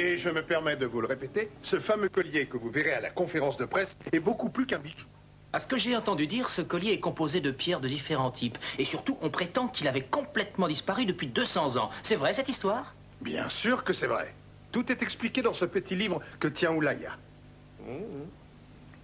Et je me permets de vous le répéter, ce fameux collier que vous verrez à la conférence de presse est beaucoup plus qu'un bijou. À ce que j'ai entendu dire, ce collier est composé de pierres de différents types. Et surtout, on prétend qu'il avait complètement disparu depuis 200 ans. C'est vrai, cette histoire? Bien sûr que c'est vrai. Tout est expliqué dans ce petit livre que tient Oulaya.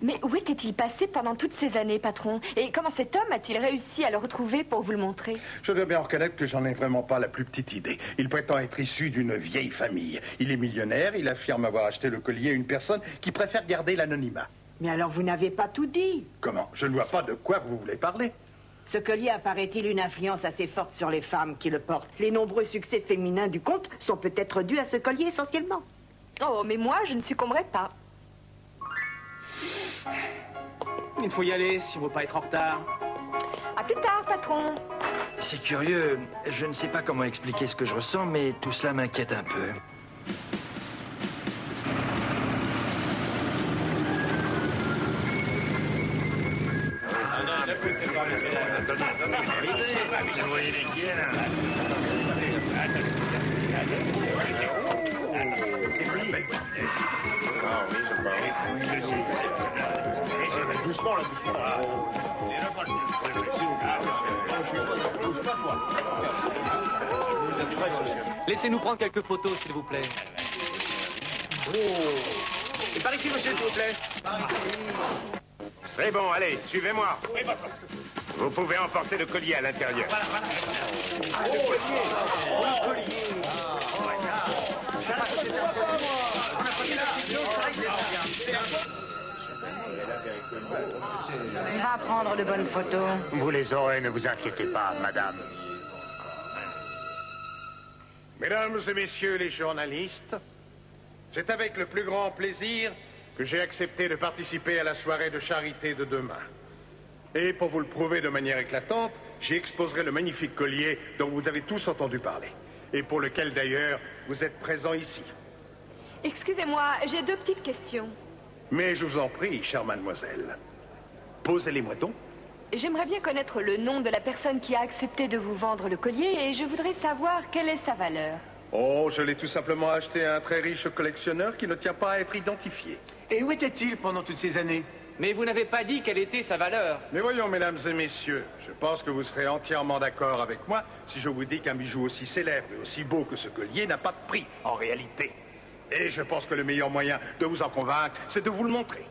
Mais où était-il passé pendant toutes ces années, patron? Et comment cet homme a-t-il réussi à le retrouver pour vous le montrer? Je dois bien reconnaître que j'en ai vraiment pas la plus petite idée. Il prétend être issu d'une vieille famille. Il est millionnaire, il affirme avoir acheté le collier à une personne qui préfère garder l'anonymat. Mais alors vous n'avez pas tout dit. Comment? Je ne vois pas de quoi vous voulez parler. Ce collier a, paraît-il, une influence assez forte sur les femmes qui le portent. Les nombreux succès féminins du conte sont peut-être dus à ce collier essentiellement. Oh, mais moi, je ne succomberai pas. Il faut y aller si on ne veut pas être en retard. À plus tard, patron. C'est curieux. Je ne sais pas comment expliquer ce que je ressens, mais tout cela m'inquiète un peu. Doucement, là, doucement. Laissez-nous prendre quelques photos, s'il vous plaît. Et par ici, monsieur, s'il vous plaît. C'est bon, allez, suivez-moi. Vous pouvez emporter le collier à l'intérieur. On va prendre de bonnes photos. Vous les aurez, ne vous inquiétez pas, madame. Mesdames et messieurs les journalistes, c'est avec le plus grand plaisir que j'ai accepté de participer à la soirée de charité de demain. Et pour vous le prouver de manière éclatante, j'y exposerai le magnifique collier dont vous avez tous entendu parler. Et pour lequel, d'ailleurs, vous êtes présents ici. Excusez-moi, j'ai deux petites questions. Mais je vous en prie, chère mademoiselle. Posez-les-moi donc. J'aimerais bien connaître le nom de la personne qui a accepté de vous vendre le collier et je voudrais savoir quelle est sa valeur. Oh, je l'ai tout simplement acheté à un très riche collectionneur qui ne tient pas à être identifié. Et où était-il pendant toutes ces années? Mais vous n'avez pas dit quelle était sa valeur. Mais voyons, mesdames et messieurs, je pense que vous serez entièrement d'accord avec moi si je vous dis qu'un bijou aussi célèbre et aussi beau que ce collier n'a pas de prix, en réalité. Et je pense que le meilleur moyen de vous en convaincre, c'est de vous le montrer.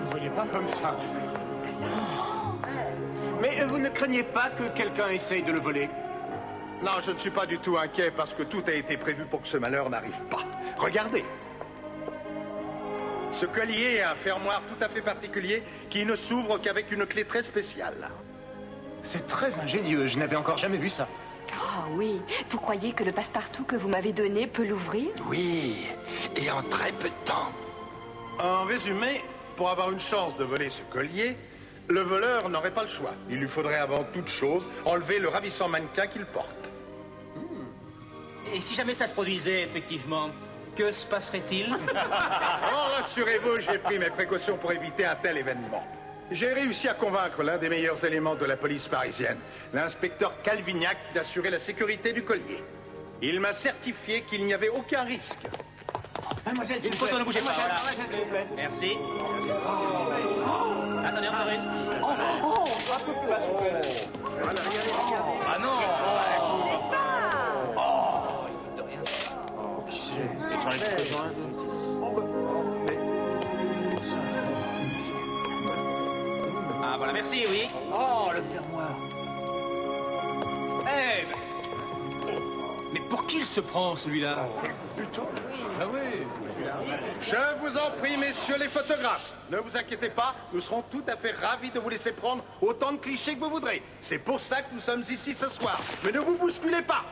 Ne voyez pas comme ça. Mais vous ne craignez pas que quelqu'un essaye de le voler? Non, je ne suis pas du tout inquiet parce que tout a été prévu pour que ce malheur n'arrive pas. Regardez. Ce collier a un fermoir tout à fait particulier qui ne s'ouvre qu'avec une clé très spéciale. C'est très ingénieux, je n'avais encore jamais vu ça. Ah oui, vous croyez que le passe-partout que vous m'avez donné peut l'ouvrir? Oui, et en très peu de temps. En résumé, pour avoir une chance de voler ce collier, le voleur n'aurait pas le choix. Il lui faudrait avant toute chose enlever le ravissant mannequin qu'il porte. Et si jamais ça se produisait, effectivement, que se passerait-il? Oh, rassurez-vous, j'ai pris mes précautions pour éviter un tel événement. J'ai réussi à convaincre l'un des meilleurs éléments de la police parisienne, l'inspecteur Calvignac, d'assurer la sécurité du collier. Il m'a certifié qu'il n'y avait aucun risque. Mademoiselle, s'il Une vous plaît. photo, ne bougez pas. Voilà. Mademoiselle, s'il vous plaît. Merci. Attendez, encore une. Un peu plus bas, s'il vous plaît. Ah non. Ah voilà, merci, oui. Oh, le fermoir. Eh, mais pour qui il se prend, celui-là? Ah oui. Je vous en prie, messieurs les photographes. Ne vous inquiétez pas, nous serons tout à fait ravis de vous laisser prendre autant de clichés que vous voudrez. C'est pour ça que nous sommes ici ce soir. Mais ne vous bousculez pas.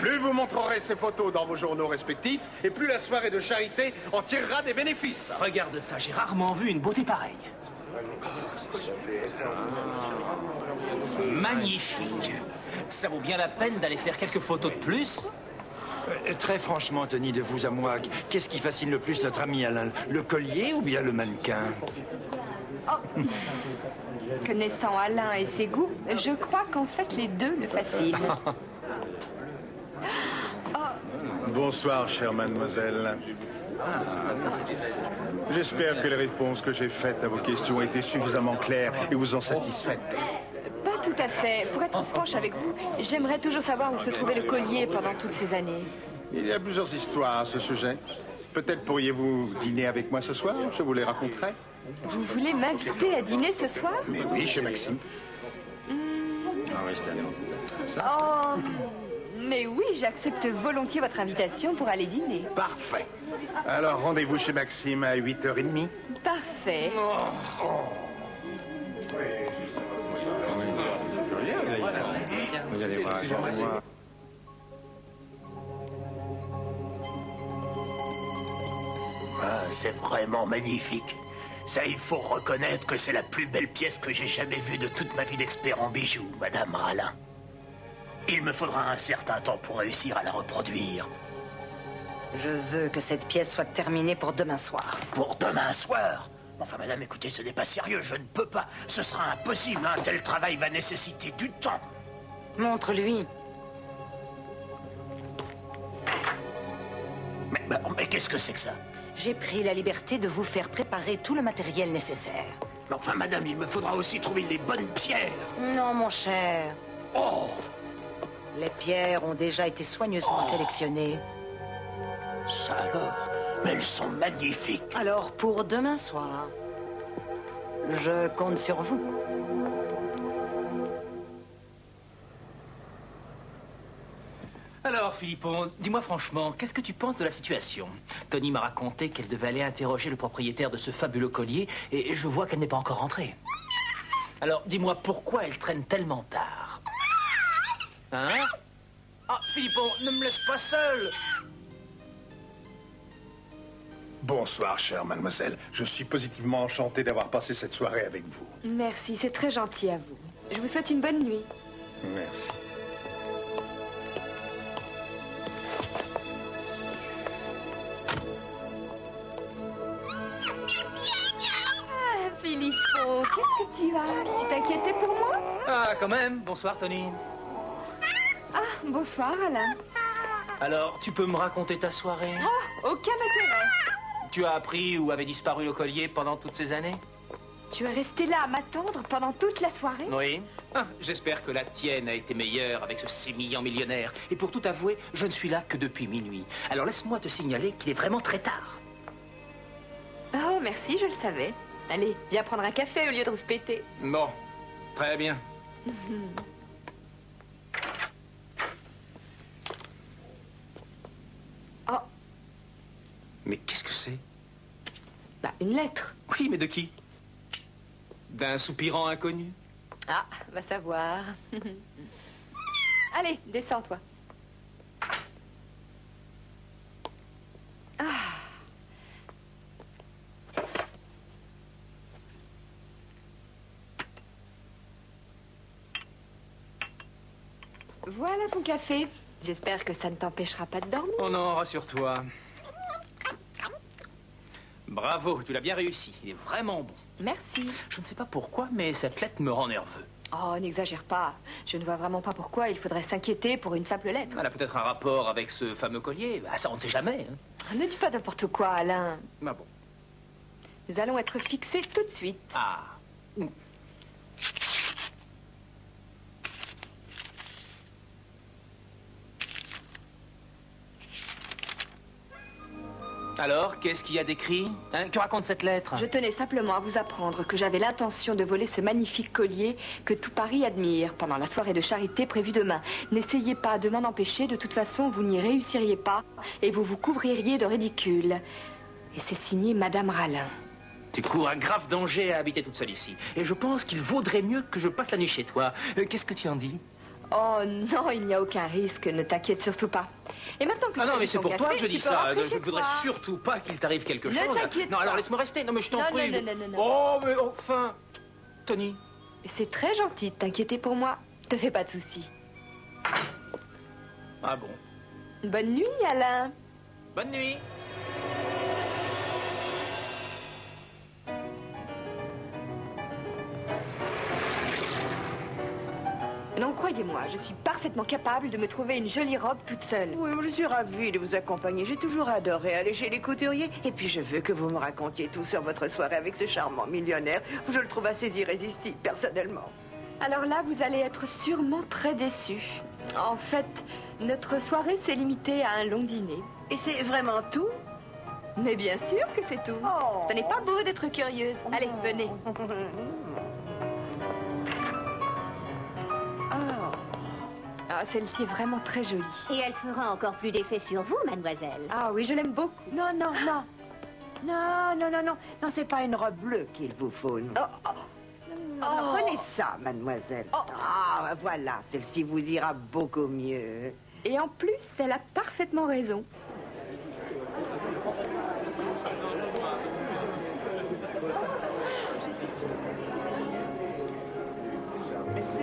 Plus vous montrerez ces photos dans vos journaux respectifs, et plus la soirée de charité en tirera des bénéfices. Regarde ça, j'ai rarement vu une beauté pareille. Magnifique. Ça vaut bien la peine d'aller faire quelques photos de plus? Très franchement, Tony, de vous à moi, qu'est-ce qui fascine le plus notre ami Alain? Le collier ou bien le mannequin? Oh. Connaissant Alain et ses goûts, je crois qu'en fait les deux le fascinent. Bonsoir, chère mademoiselle. J'espère que les réponses que j'ai faites à vos questions étaient suffisamment claires et vous ont satisfaite. Pas tout à fait. Pour être franche avec vous, j'aimerais toujours savoir où se trouvait le collier pendant toutes ces années. Il y a plusieurs histoires à ce sujet. Peut-être pourriez-vous dîner avec moi ce soir, je vous les raconterai. Vous voulez m'inviter à dîner ce soir? Mais oui, chez Maxime. Oh, mais oui, j'accepte volontiers votre invitation pour aller dîner. Parfait. Alors, rendez-vous chez Maxime à 8h30. Parfait. Vous allez voir. Ah, c'est vraiment magnifique. Ça, il faut reconnaître que c'est la plus belle pièce que j'ai jamais vue de toute ma vie d'expert en bijoux, Madame Rallin. Il me faudra un certain temps pour réussir à la reproduire. Je veux que cette pièce soit terminée pour demain soir. Pour demain soir? Enfin, madame, écoutez, ce n'est pas sérieux, je ne peux pas. Ce sera impossible, un tel travail va nécessiter du temps. Montre-lui. Mais qu'est-ce que c'est que ça? J'ai pris la liberté de vous faire préparer tout le matériel nécessaire. Mais enfin, madame, il me faudra aussi trouver les bonnes pierres. Non, mon cher. Oh! Les pierres ont déjà été soigneusement sélectionnées. Ça alors? Mais elles sont magnifiques. Alors, pour demain soir, je compte sur vous. Alors, Philippon, dis-moi franchement, qu'est-ce que tu penses de la situation? Tony m'a raconté qu'elle devait aller interroger le propriétaire de ce fabuleux collier, et je vois qu'elle n'est pas encore rentrée. Alors, dis-moi, pourquoi elle traîne tellement tard? Hein? Ah, Philippon, ne me laisse pas seul! Bonsoir, chère mademoiselle. Je suis positivement enchanté d'avoir passé cette soirée avec vous. Merci, c'est très gentil à vous. Je vous souhaite une bonne nuit. Merci. Ah, Philippon, qu'est-ce que tu as? Tu t'inquiétais pour moi? Ah, quand même. Bonsoir, Tony. Ah, bonsoir, Alain. Alors, tu peux me raconter ta soirée? Oh, aucun intérêt. Tu as appris où avait disparu le collier pendant toutes ces années? Tu es resté là à m'attendre pendant toute la soirée? Oui. Ah, j'espère que la tienne a été meilleure avec ce sémillant millionnaire. Et pour tout avouer, je ne suis là que depuis minuit. Alors laisse-moi te signaler qu'il est vraiment très tard. Oh, merci, je le savais. Allez, viens prendre un café au lieu de rouspéter. Bon, très bien. Oh, Mais qu'est-ce que c'est? bah, une lettre. Oui, mais de qui? D'un soupirant inconnu? Ah, va savoir. Allez, descends, toi. Ah. Voilà ton café. J'espère que ça ne t'empêchera pas de dormir. Oh non, rassure-toi. Bravo, tu l'as bien réussi. Il est vraiment bon. Merci. Je ne sais pas pourquoi, mais cette lettre me rend nerveux. Oh, n'exagère pas. Je ne vois vraiment pas pourquoi il faudrait s'inquiéter pour une simple lettre. Elle a peut-être un rapport avec ce fameux collier. Bah, ça, on ne sait jamais. Hein. Ne dis pas n'importe quoi, Alain. Ah bon. Nous allons être fixés tout de suite. Ah. Alors, qu'est-ce qu'il y a d'écrit? Hein? Que raconte cette lettre? Je tenais simplement à vous apprendre que j'avais l'intention de voler ce magnifique collier que tout Paris admire pendant la soirée de charité prévue demain. N'essayez pas de m'en empêcher, de toute façon, vous n'y réussiriez pas et vous vous couvririez de ridicule. Et c'est signé Madame Rallin. Tu cours un grave danger à habiter toute seule ici. Et je pense qu'il vaudrait mieux que je passe la nuit chez toi. Qu'est-ce que tu en dis? Oh non, il n'y a aucun risque, ne t'inquiète surtout pas. Et maintenant que Ah non, tu as mais bu c'est ton pour toi café, que je dis tu peux ça. rentrer Je chez ne voudrais toi. surtout pas qu'il t'arrive quelque Ne chose. t'inquiète Non, alors pas. laisse-moi rester. Non, mais je t'en Non, prie. non, non, non, non. Oh, mais enfin. Tony. C'est très gentil de t'inquiéter pour moi. Te fais pas de soucis. Ah bon. Bonne nuit, Alain. Bonne nuit. croyez-moi, je suis parfaitement capable de me trouver une jolie robe toute seule. Oui, je suis ravie de vous accompagner. J'ai toujours adoré aller chez les couturiers. Et puis je veux que vous me racontiez tout sur votre soirée avec ce charmant millionnaire. Je le trouve assez irrésistible, personnellement. Alors là, vous allez être sûrement très déçus. En fait, notre soirée s'est limitée à un long dîner. Et c'est vraiment tout? Mais bien sûr que c'est tout. Oh. Ce n'est pas beau d'être curieuse. Allez, venez. Ah, celle-ci est vraiment très jolie. Et elle fera encore plus d'effet sur vous, mademoiselle. Ah oui, je l'aime beaucoup. Non, non, non. Non, c'est pas une robe bleue qu'il vous faut. Non. Prenez ça, mademoiselle. Ah, voilà, celle-ci vous ira beaucoup mieux. Et en plus, elle a parfaitement raison.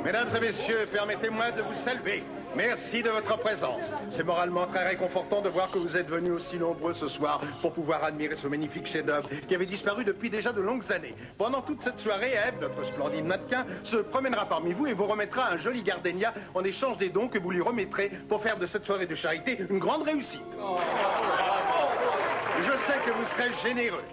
Mesdames et messieurs, permettez-moi de vous saluer. Merci de votre présence. C'est moralement très réconfortant de voir que vous êtes venus aussi nombreux ce soir pour pouvoir admirer ce magnifique chef-d'œuvre qui avait disparu depuis déjà de longues années. Pendant toute cette soirée, Eve, notre splendide mannequin, se promènera parmi vous et vous remettra un joli gardenia en échange des dons que vous lui remettrez pour faire de cette soirée de charité une grande réussite. Je sais que vous serez généreux.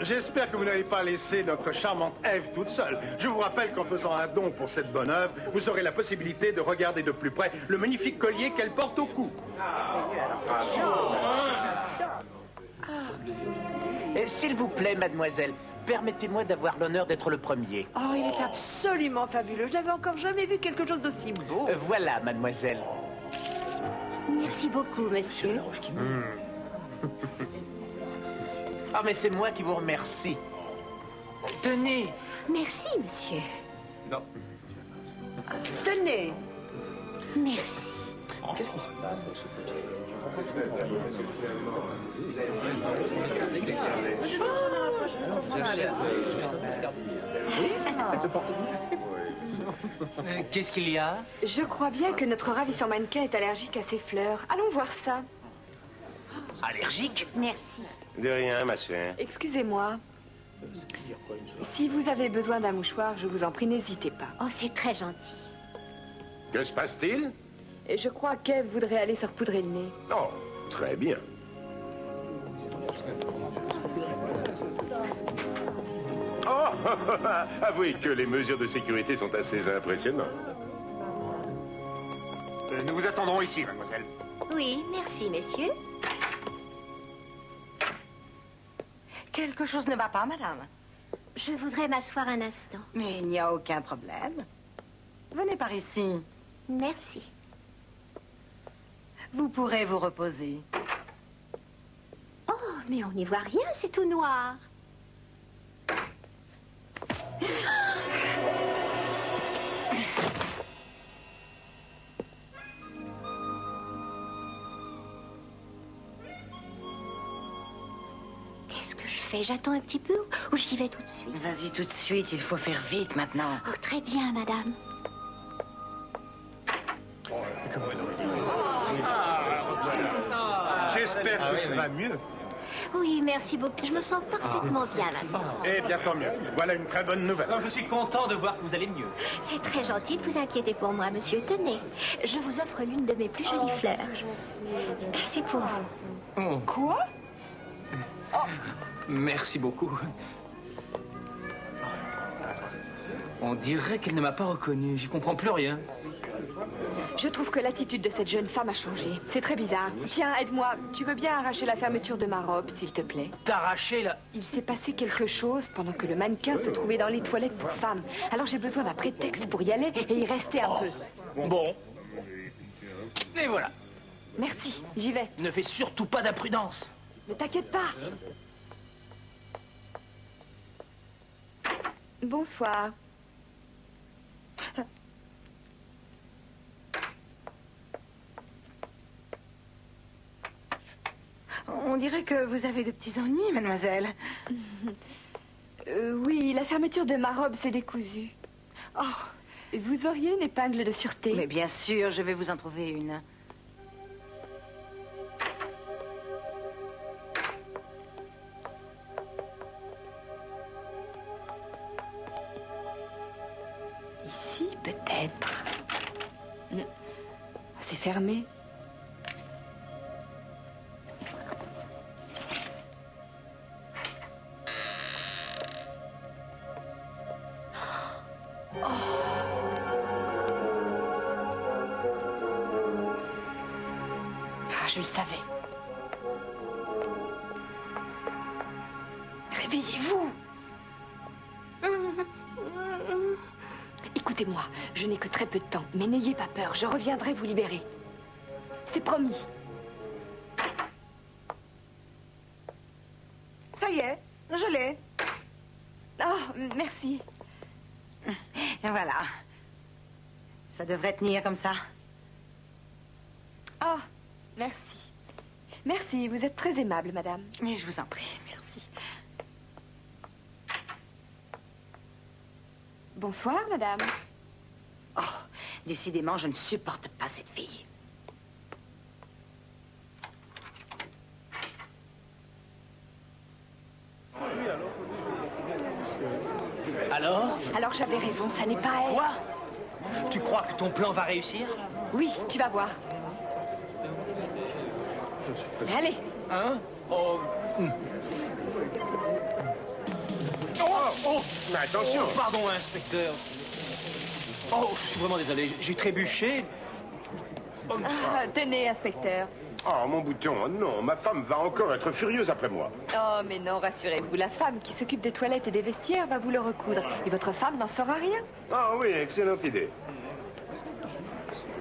J'espère que vous n'allez pas laisser notre charmante Ève toute seule. Je vous rappelle qu'en faisant un don pour cette bonne œuvre, vous aurez la possibilité de regarder de plus près le magnifique collier qu'elle porte au cou. S'il vous plaît, mademoiselle, permettez-moi d'avoir l'honneur d'être le premier. Oh, il est absolument fabuleux. Je n'avais encore jamais vu quelque chose d'aussi beau. Voilà, mademoiselle. Merci beaucoup, monsieur. Ah, mais c'est moi qui vous remercie. Tenez. Merci, monsieur. Non. Tenez. Merci. Qu'est-ce qui se passe? Qu'est-ce qu'il y a? Je crois bien que notre ravissant mannequin est allergique à ces fleurs. Allons voir ça. Allergique? Merci. De rien, ma chère. Excusez-moi. Si vous avez besoin d'un mouchoir, je vous en prie, n'hésitez pas. Oh, c'est très gentil. Que se passe-t-il? Et je crois qu'Ève voudrait aller se repoudrer le nez. Oh, très bien. Oh, avouez que les mesures de sécurité sont assez impressionnantes. Nous vous attendrons ici, mademoiselle. Oui, merci, messieurs. Quelque chose ne va pas, madame. Je voudrais m'asseoir un instant. Mais il n'y a aucun problème. Venez par ici. Merci. Vous pourrez vous reposer. Oh, mais on n'y voit rien, c'est tout noir. Qu'est-ce que je fais? J'attends un petit peu ou j'y vais tout de suite? Vas-y tout de suite, il faut faire vite maintenant. Oh, très bien, madame. J'espère que ça va mieux. Oui, merci beaucoup. Je me sens parfaitement bien maintenant. Eh bien, tant mieux. Voilà une très bonne nouvelle. Alors, je suis content de voir que vous allez mieux. C'est très gentil de vous inquiéter pour moi, monsieur. Tenez, je vous offre l'une de mes plus jolies fleurs. C'est pour vous. Quoi? Merci beaucoup. On dirait qu'elle ne m'a pas reconnu. J'y comprends plus rien. Je trouve que l'attitude de cette jeune femme a changé. C'est très bizarre. Tiens, aide-moi. Tu veux bien arracher la fermeture de ma robe, s'il te plaît? T'arracher là. Il s'est passé quelque chose pendant que le mannequin se trouvait dans les toilettes pour femmes. Alors j'ai besoin d'un prétexte pour y aller et y rester un peu. Bon. Et voilà. Merci, j'y vais. Ne fais surtout pas d'imprudence. Ne t'inquiète pas. Bonsoir. On dirait que vous avez de petits ennuis, mademoiselle. Oui, la fermeture de ma robe s'est décousue. Oh, Vous auriez une épingle de sûreté? Mais bien sûr, je vais vous en trouver une. Ici, peut-être. C'est fermé. Je le savais. Réveillez-vous. Écoutez-moi, je n'ai que très peu de temps, mais n'ayez pas peur, je reviendrai vous libérer. C'est promis. Ça y est, je l'ai. Oh, merci. Et voilà. Ça devrait tenir comme ça. Oh, merci. Merci, vous êtes très aimable, madame. Mais je vous en prie, merci. Bonsoir, madame. Oh, décidément, je ne supporte pas cette fille. Alors, j'avais raison, ça n'est pas elle. Quoi? Tu crois que ton plan va réussir? Oui, tu vas voir. Allez. Hein? Oh. Attention. Oh, pardon, inspecteur. Oh, je suis vraiment désolé, j'ai trébuché. Tenez, inspecteur. Oh, mon bouton, non, ma femme va encore être furieuse après moi. Oh, mais non, rassurez-vous, la femme qui s'occupe des toilettes et des vestiaires va vous le recoudre. Et votre femme n'en saura rien. Ah oui, excellente idée.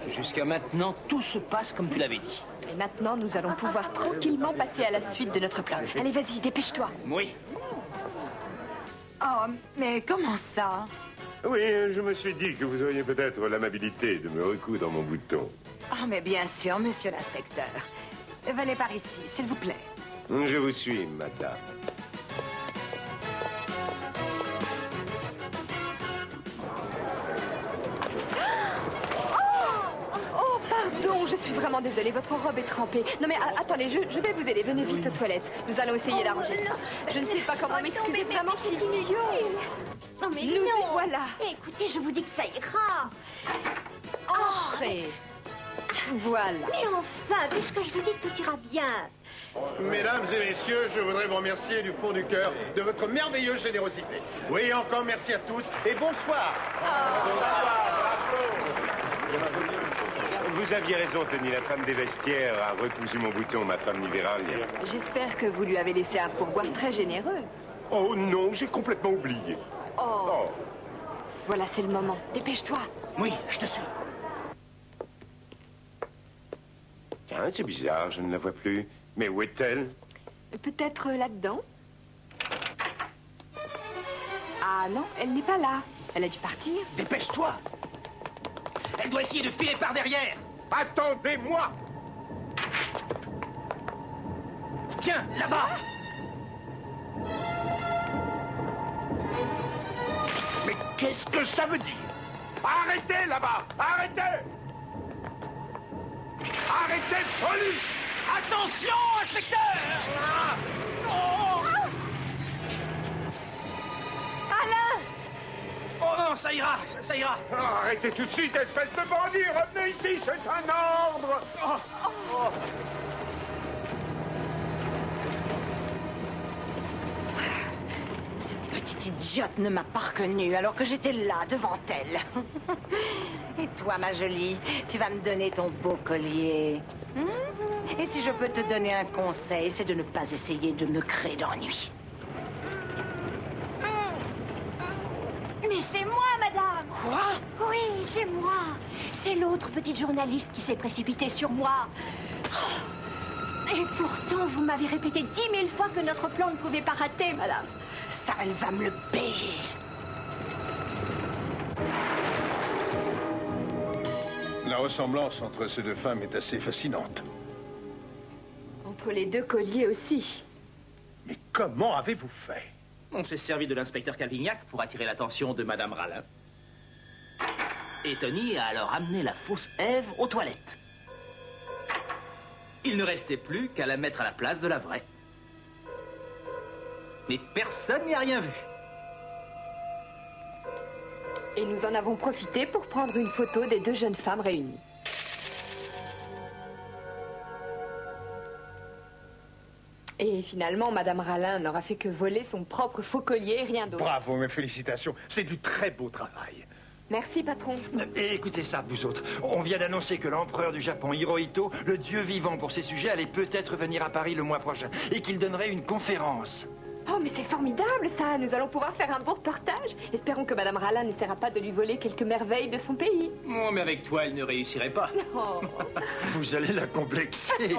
Jusqu'à maintenant, tout se passe comme tu l'avais dit. Et maintenant, nous allons pouvoir tranquillement passer à la suite de notre plan. Allez, vas-y, dépêche-toi. Oui. Oh, mais comment ça? Oui, je me suis dit que vous auriez peut-être l'amabilité de me recoudre mon bouton. Oh, mais bien sûr, monsieur l'inspecteur. Venez par ici, s'il vous plaît. Je vous suis, madame. Oh, pardon, je suis vraiment désolée, votre robe est trempée. Non mais attendez, je vais vous aider, venez vite aux toilettes. Nous allons essayer d'arranger ça. Je ne sais pas comment m'excuser, vraiment, c'est idiot. Non, mais Nous non. voilà. Écoutez, je vous dis que ça ira. Entrez. Voilà. Mais enfin, puisque je vous dis que tout ira bien. Mesdames et messieurs, je voudrais vous remercier du fond du cœur de votre merveilleuse générosité. Oui, encore merci à tous et bonsoir. Vous aviez raison, Tony. La femme des vestiaires a recousu mon bouton. Ma femme n'y verra rien. J'espère que vous lui avez laissé un pourboire très généreux. Oh non, j'ai complètement oublié. Oh. Voilà, c'est le moment. Dépêche-toi. Oui, je te suis. Tiens, c'est bizarre, je ne la vois plus. Mais où est-elle? Peut-être là-dedans? Ah non, elle n'est pas là. Elle a dû partir. Dépêche-toi. Elle doit essayer de filer par derrière. Attendez-moi! Tiens, là-bas. Mais qu'est-ce que ça veut dire? Arrêtez là-bas! Arrêtez! Arrêtez, police! Attention, inspecteur! Alain! Oh non, ça ira, ça ira. Arrêtez tout de suite, espèce de bandit! Revenez ici, c'est un ordre! Cette petite idiote ne m'a pas reconnue alors que j'étais là, devant elle. Et toi, ma jolie, tu vas me donner ton beau collier. Et si je peux te donner un conseil, c'est de ne pas essayer de me créer d'ennui. Mais c'est moi, madame. Quoi? Oui, c'est moi. C'est l'autre petite journaliste qui s'est précipitée sur moi. Et pourtant, vous m'avez répété 10 000 fois que notre plan ne pouvait pas rater, madame. Ça, elle va me le payer. La ressemblance entre ces deux femmes est assez fascinante. Entre les deux colliers aussi. Mais comment avez-vous fait? On s'est servi de l'inspecteur Calvignac pour attirer l'attention de Madame Ralin. Et Tony a alors amené la fausse Ève aux toilettes. Il ne restait plus qu'à la mettre à la place de la vraie. Mais personne n'y a rien vu. Et nous en avons profité pour prendre une photo des 2 jeunes femmes réunies. Et finalement, Madame Rallin n'aura fait que voler son propre faux collier et rien d'autre. Bravo, mes félicitations. C'est du très beau travail. Merci, patron. Et écoutez ça, vous autres. On vient d'annoncer que l'empereur du Japon, Hirohito, le dieu vivant pour ces sujets, allait peut-être venir à Paris le mois prochain et qu'il donnerait une conférence. Oh, mais c'est formidable, ça. Nous allons pouvoir faire un beau reportage. Espérons que Madame Rallin n'essaiera pas de lui voler quelques merveilles de son pays. Oh, mais avec toi, elle ne réussirait pas. Oh. Vous allez la complexer.